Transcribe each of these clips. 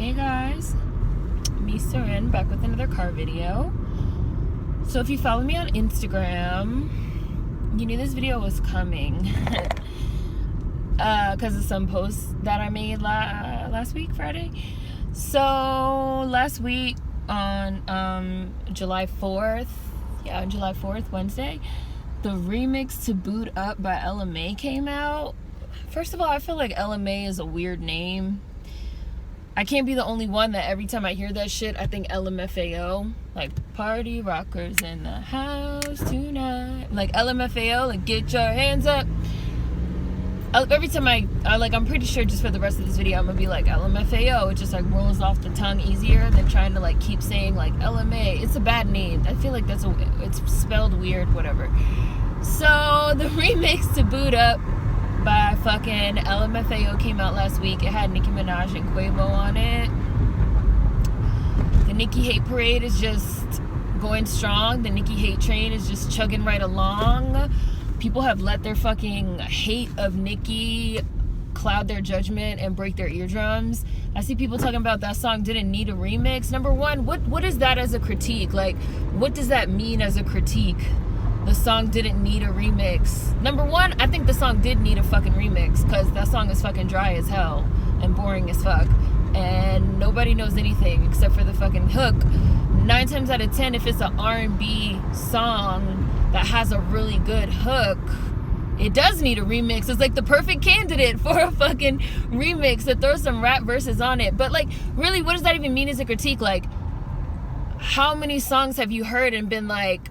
Hey guys, me Seren back with another car video. So if you follow me on Instagram, you knew this video was coming because of some posts that I made last week, Friday. So last week on July 4th, on July 4th, Wednesday, the remix to Boot Up by Mai came out. First of all, I feel like Mai is a weird name. I can't be the only one that every time I hear that shit, I think LMFAO. Like, party rockers in the house tonight. Like, LMFAO, like, get your hands up. Every time I'm pretty sure just for the rest of this video, I'm gonna be like, LMFAO. It just, like, rolls off the tongue easier than trying to, like, keep saying, like, LMA. It's a bad name. I feel like it's spelled weird, whatever. So, the remix to Boot Up by fucking LMFAO came out last week. It had Nicki Minaj and Quavo on it. The Nicki hate parade is just going strong. The Nicki hate train is just chugging right along. People have let their fucking hate of Nicki cloud their judgment and break their eardrums. I see people talking about that song didn't need a remix. Number one, what is that as a critique? Like, what does that mean as a critique? The song didn't need a remix. Number one, I think the song did need a fucking remix because that song is fucking dry as hell and boring as fuck. And nobody knows anything except for the fucking hook. 9 times out of 10, if it's an R&B song that has a really good hook, it does need a remix. It's like the perfect candidate for a fucking remix to throw some rap verses on it. But like, really, what does that even mean as a critique? Like, how many songs have you heard and been like,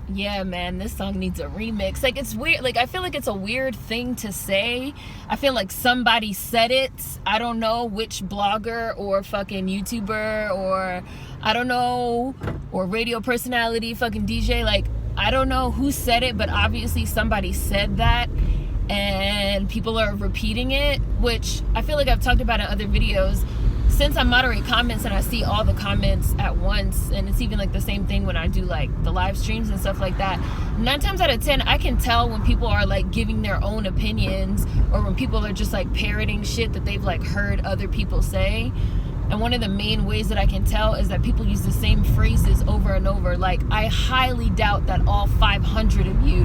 yeah, man, this song needs a remix? Like, it's weird. Like, I feel like it's a weird thing to say. I feel like somebody said it. I don't know which blogger or fucking YouTuber or I don't know, or radio personality, fucking DJ. Like, I don't know who said it, but obviously somebody said that and people are repeating it, which I feel like I've talked about in other videos. Since I moderate comments and I see all the comments at once, and it's even like the same thing when I do like the live streams and stuff like that, 9 times out of 10 I can tell when people are like giving their own opinions or when people are just like parroting shit that they've like heard other people say. And one of the main ways that I can tell is that people use the same phrases over and over. Like, I highly doubt that all 500 of you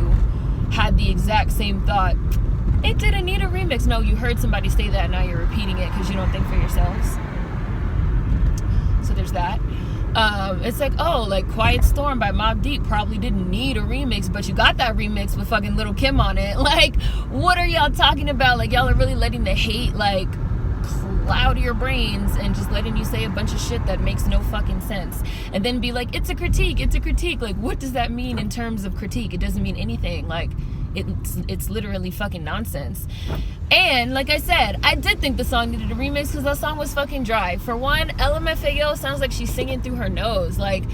had the exact same thought. It didn't need a remix. No, you heard somebody say that and now you're repeating it because you don't think for yourselves. So there's that. It's like, oh, like Quiet Storm by Mobb Deep probably didn't need a remix, but you got that remix with fucking Lil' Kim on it. Like, what are y'all talking about? Like, y'all are really letting the hate like cloud your brains and just letting you say a bunch of shit that makes no fucking sense and then be like, it's a critique. Like, what does that mean in terms of critique? It doesn't mean anything. Like, it's literally fucking nonsense. And like I said, I did think the song needed a remix because that song was fucking dry. For one, LMFAO sounds like she's singing through her nose. Like,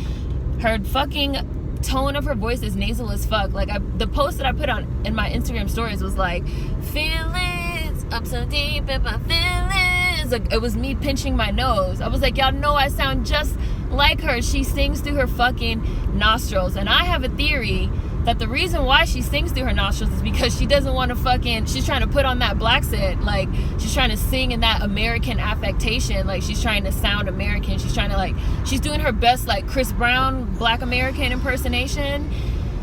her fucking tone of her voice is nasal as fuck. Like, the post that I put on in my Instagram stories was like, feelings up so deep in my feelings. Like, it was me pinching my nose. I was like, y'all know I sound just like her. She sings through her fucking nostrils. And I have a theory that the reason why she sings through her nostrils is because she doesn't want to fucking, she's trying to put on that black scent. Like, she's trying to sing in that American affectation. Like, she's trying to sound American. She's trying to, like, she's doing her best, like, Chris Brown Black American impersonation.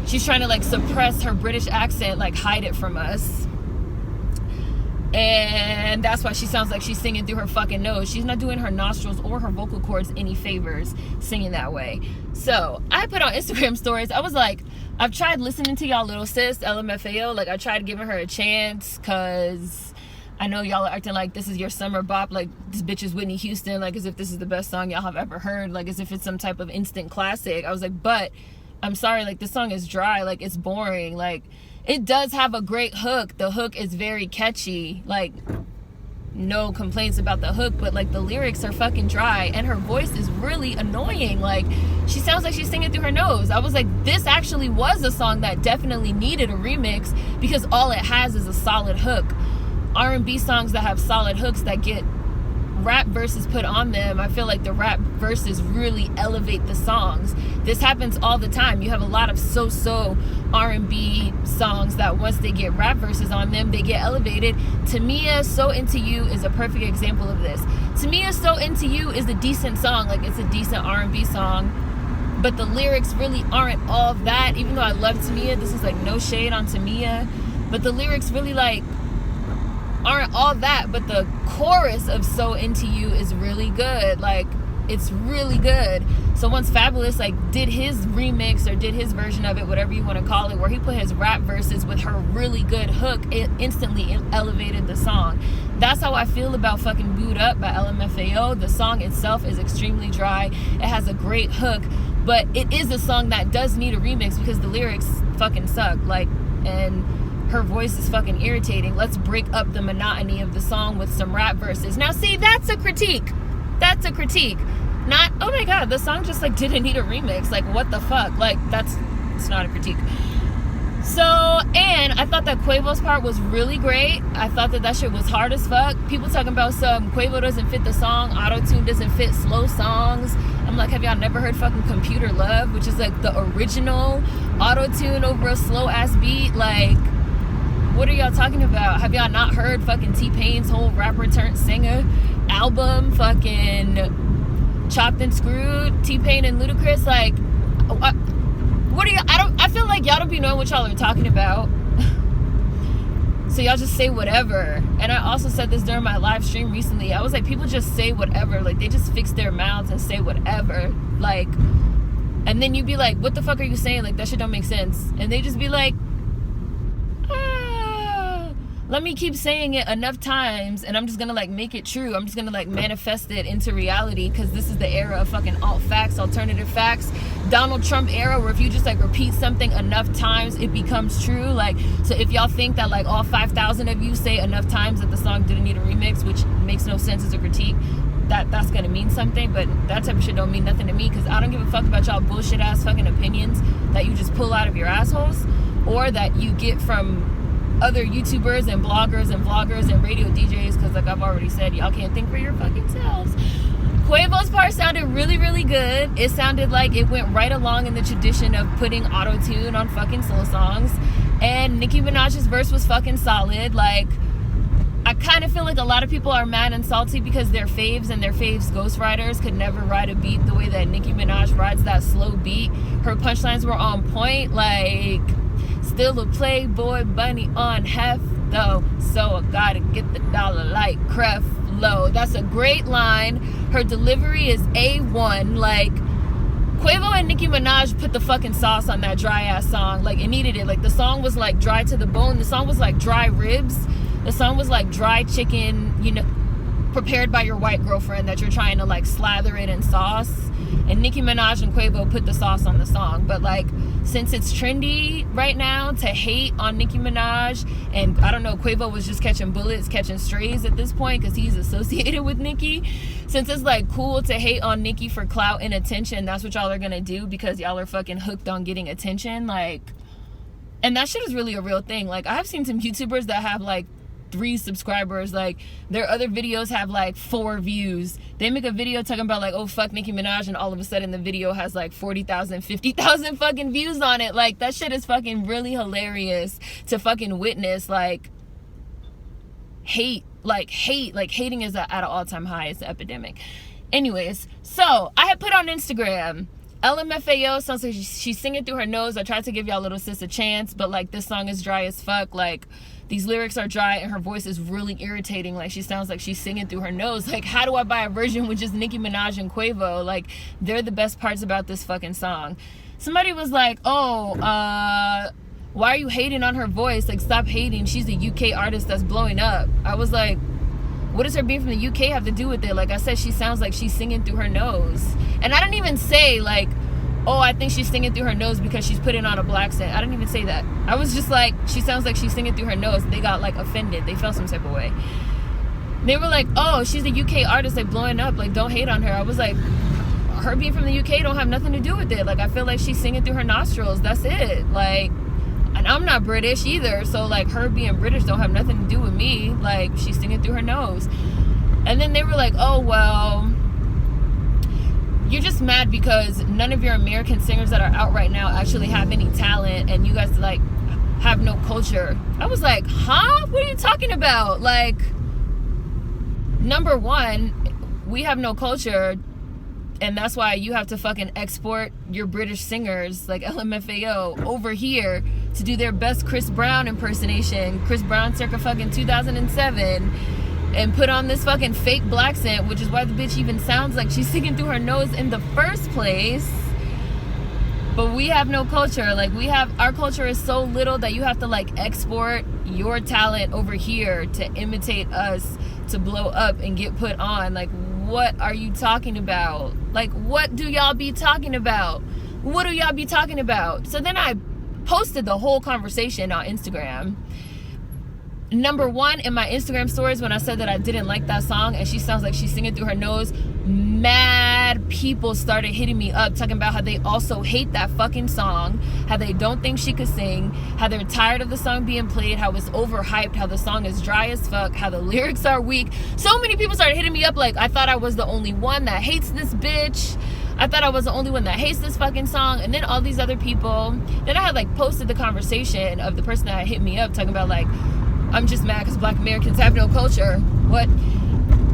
She's trying to, like, suppress her British accent, like, hide it from us. And that's why she sounds like she's singing through her fucking nose. She's not doing her nostrils or her vocal cords any favors singing that way. So I put on Instagram stories, I was like, I've tried listening to y'all little sis LMFAO. Like, I tried giving her a chance because I know y'all are acting like this is your summer bop, like this bitch is Whitney Houston, like as if this is the best song y'all have ever heard, like as if it's some type of instant classic. I was like, but I'm sorry, like, this song is dry, like it's boring. Like, it does have a great hook. The hook is very catchy. Like, no complaints about the hook, but like the lyrics are fucking dry and her voice is really annoying. Like, she sounds like she's singing through her nose. I was like, this actually was a song that definitely needed a remix because all it has is a solid hook. R&B songs that have solid hooks that get rap verses put on them, I feel like the rap verses really elevate the songs. This happens all the time. You have a lot of so-so R&B songs that once they get rap verses on them, they get elevated. Tamia, So Into You is a perfect example of this. Tamia So Into You is a decent song. Like, it's a decent R&B song, but the lyrics really aren't all that. Even though I love Tamia, this is like no shade on Tamia, but the lyrics really like aren't all that. But the chorus of So Into You is really good. Like, it's really good. So once Fabulous like did his remix or did his version of it, whatever you want to call it, where he put his rap verses with her really good hook, it instantly elevated the song. That's how I feel about fucking Booed Up by LMFAO. The song itself is extremely dry. It has a great hook, but it is a song that does need a remix because the lyrics fucking suck. Like, and her voice is fucking irritating. Let's break up the monotony of the song with some rap verses. Now see, that's a critique. That's a critique. Not, oh my god, the song just like didn't need a remix. Like, what the fuck? Like, it's not a critique. So, and I thought that Quavo's part was really great. I thought that shit was hard as fuck. People talking about some Quavo doesn't fit the song, auto-tune doesn't fit slow songs. I'm like, have y'all never heard fucking Computer Love, which is like the original auto-tune over a slow ass beat? Like, what are y'all talking about? Have y'all not heard fucking T-Pain's whole rapper turned singer album, fucking Chopped and Screwed, T-Pain and Ludacris? Like, what are y'all? I feel like y'all don't be knowing what y'all are talking about. So y'all just say whatever. And I also said this during my live stream recently. I was like, people just say whatever. Like, they just fix their mouths and say whatever. Like, and then you be like, what the fuck are you saying? Like, that shit don't make sense. And they just be like, let me keep saying it enough times and I'm just gonna like make it true. I'm just gonna like manifest it into reality, because this is the era of fucking alt facts, alternative facts, Donald Trump era, where if you just like repeat something enough times it becomes true. Like, so if y'all think that like all 5,000 of you say enough times that the song didn't need a remix, which makes no sense as a critique, that's gonna mean something. But that type of shit don't mean nothing to me, because I don't give a fuck about y'all bullshit ass fucking opinions that you just pull out of your assholes, or that you get from other YouTubers and bloggers and vloggers and radio DJs, because like I've already said, y'all can't think for your fucking selves. Quavo's part sounded really, really good. It sounded like it went right along in the tradition of putting auto-tune on fucking slow songs. And Nicki Minaj's verse was fucking solid. Like, I kind of feel like a lot of people are mad and salty because their faves and their faves ghostwriters could never ride a beat the way that Nicki Minaj rides that slow beat. Her punchlines were on point. Like, still a Playboy bunny on heft though, so I gotta get the dollar like Creflo. That's a great line. Her delivery is A1. Like, Quavo and Nicki Minaj put the fucking sauce on that dry ass song. Like, it needed it. Like, the song was like dry to the bone. The song was like dry ribs. The song was like dry chicken, you know, prepared by your white girlfriend that you're trying to like slather it in sauce. And Nicki Minaj and Quavo put the sauce on the song. But like, since it's trendy right now to hate on Nicki Minaj, and I don't know, Quavo was just catching bullets, catching strays at this point because he's associated with Nicki. Since it's like cool to hate on Nicki for clout and attention, that's what y'all are gonna do because y'all are fucking hooked on getting attention. Like, and that shit is really a real thing. Like, I have seen some YouTubers that have like 3 subscribers, like their other videos have like 4 views. They make a video talking about like, oh fuck Nicki Minaj, and all of a sudden the video has like 40,000, 50,000 fucking views on it. Like, that shit is fucking really hilarious to fucking witness. Like, hating is at an all-time high. It's an epidemic. Anyways, so I had put on Instagram, LMFAO sounds like she's singing through her nose. I tried to give y'all little sis a chance, but like, this song is dry as fuck. Like, these lyrics are dry and her voice is really irritating. Like, she sounds like she's singing through her nose. Like, how do I buy a version with just Nicki Minaj and Quavo? Like, they're the best parts about this fucking song. Somebody was like, oh, why are you hating on her voice? Like, stop hating. She's a UK artist that's blowing up. I was like, what does her being from the UK have to do with it? Like I said, she sounds like she's singing through her nose. And I didn't even say like, oh, I think she's singing through her nose because she's putting on a black accent. I didn't even say that. I was just like, she sounds like she's singing through her nose. They got like offended. They felt some type of way. They were like, oh, she's a UK artist, like blowing up. Like, don't hate on her. I was like, her being from the UK don't have nothing to do with it. Like, I feel like she's singing through her nostrils. That's it. Like, and I'm not British either. So like, her being British don't have nothing to do with me. Like, she's singing through her nose. And then they were like, oh, well, you're just mad because none of your American singers that are out right now actually have any talent, and you guys like have no culture. I was like, huh? What are you talking about? Like, number one, we have no culture, and that's why you have to fucking export your British singers like LMFAO over here to do their best Chris Brown impersonation, Chris Brown circa fucking 2007, and put on this fucking fake black accent, which is why the bitch even sounds like she's singing through her nose in the first place. But we have no culture. Like, our culture is so little that you have to like export your talent over here to imitate us, to blow up and get put on. Like, what are you talking about? Like, what do y'all be talking about? What do y'all be talking about? So then I posted the whole conversation on Instagram. Number one, in my Instagram stories, when I said that I didn't like that song and she sounds like she's singing through her nose, mad people started hitting me up talking about how they also hate that fucking song, how they don't think she could sing, how they're tired of the song being played, how it's overhyped, how the song is dry as fuck, how the lyrics are weak. So many people started hitting me up like I thought I was the only one that hates this bitch. I thought I was the only one that hates this fucking song. And then all these other people, then I had like posted the conversation of the person that hit me up talking about like, I'm just mad because Black Americans have no culture. What?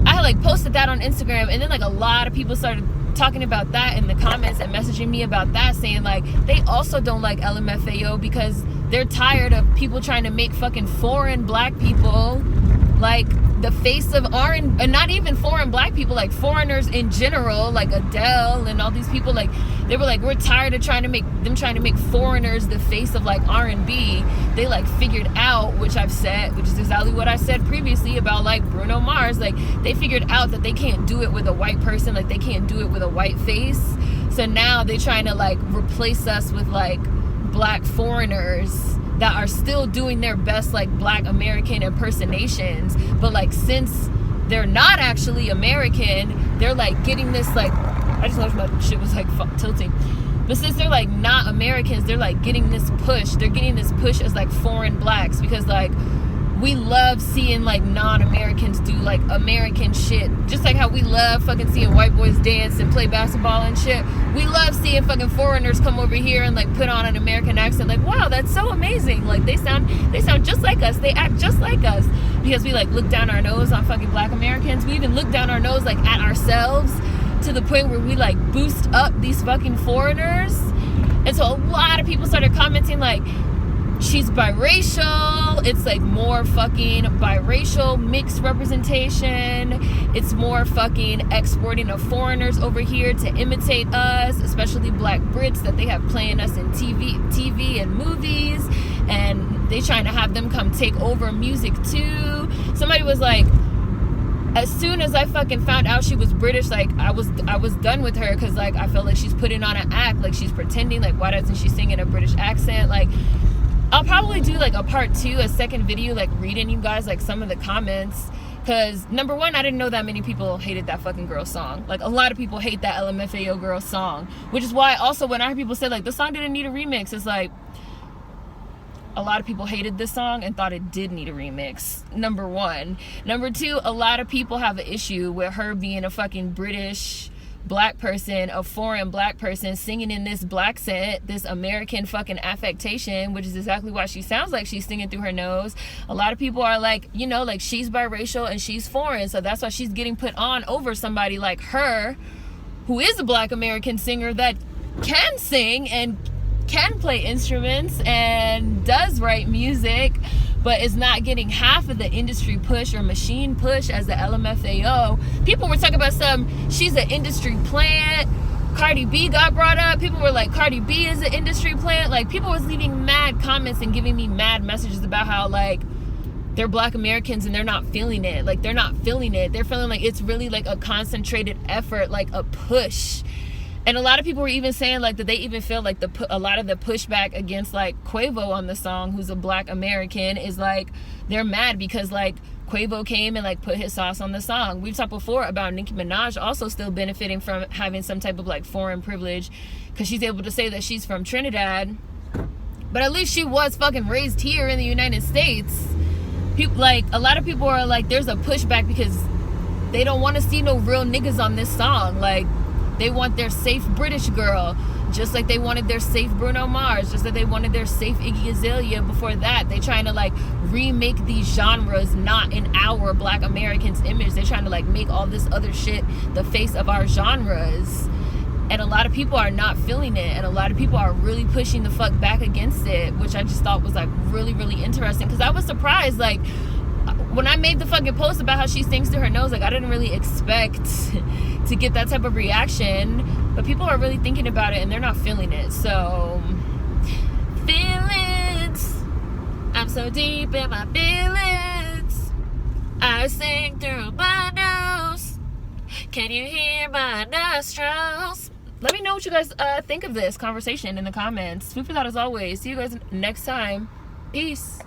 I had like posted that on Instagram, and then like a lot of people started talking about that in the comments and messaging me about that, saying like they also don't like LMFAO because they're tired of people trying to make fucking foreign black people like the face of R&B, and not even foreign black people, like foreigners in general, like Adele and all these people. Like they were like, we're tired of trying to make foreigners the face of like R&B. They like figured out, which I've said, which is exactly what I said previously about like Bruno Mars. Like they figured out that they can't do it with a white person, like they can't do it with a white face. So now they're trying to like replace us with like black foreigners that are still doing their best like Black American impersonations, but like since they're not actually American, they're like getting this like, I just noticed my shit was like tilting, but since they're like not Americans, they're like getting this push as like foreign blacks, because like we love seeing like non-Americans do like American shit, just like how we love fucking seeing white boys dance and play basketball and shit. We love seeing fucking foreigners come over here and like put on an American accent. Like, wow, that's so amazing. Like they sound just like us. They act just like us, because we like look down our nose on fucking Black Americans. We even look down our nose like at ourselves, to the point where we like boost up these fucking foreigners. And so a lot of people started commenting like, she's biracial. It's like more fucking biracial mixed representation. It's more fucking exporting of foreigners over here to imitate us, especially Black Brits that they have playing us in TV and movies, and they trying to have them come take over music too. Somebody was like, as soon as I fucking found out she was British, like I was done with her, because like I felt like she's putting on an act, like she's pretending, like why doesn't she sing in a British accent? Like I'll probably do like a part 2, a second video, like reading you guys like some of the comments, because number one, I didn't know that many people hated that fucking girl song. Like a lot of people hate that LMFAO girl song, which is why also when I heard people say like the song didn't need a remix, it's like a lot of people hated this song and thought it did need a remix, number one. Number two, a lot of people have an issue with her being a fucking British black person, a foreign black person, singing in this black accent, this American fucking affectation, which is exactly why she sounds like she's singing through her nose. A lot of people are like, you know, like she's biracial and she's foreign, so that's why she's getting put on over somebody like her, who is a Black American singer that can sing and can play instruments and does write music, but is not getting half of the industry push or machine push as the LMFAO. People were talking about she's an industry plant. Cardi B got brought up. People were like, Cardi B is an industry plant. Like people was leaving mad comments and giving me mad messages about how like they're Black Americans and they're not feeling it. Like they're not feeling it. They're feeling like it's really like a concentrated effort, like a push. And a lot of people were even saying like that they even feel like a lot of the pushback against like Quavo on the song, who's a Black American, is like they're mad because like Quavo came and like put his sauce on the song. We've talked before about Nicki Minaj also still benefiting from having some type of like foreign privilege, because she's able to say that she's from Trinidad, but at least she was fucking raised here in the United States. People, like a lot of people are like, there's a pushback because they don't want to see no real niggas on this song. Like they want their safe British girl. Just like they wanted their safe Bruno Mars, just like they wanted their safe Azealia before that. They trying to like remake these genres not in our Black Americans image. They're trying to like make all this other shit the face of our genres. And a lot of people are not feeling it, and a lot of people are really pushing the fuck back against it, which I just thought was like really, really interesting. Because I was surprised, like when I made the fucking post about how she sings to her nose, like I didn't really expect to get that type of reaction, but people are really thinking about it and they're not feeling it. So feelings, I'm so deep in my feelings, I sing through my nose, can you hear my nostrils? Let me know what you guys think of this conversation in the comments. Food for thought as always. See you guys next time. Peace.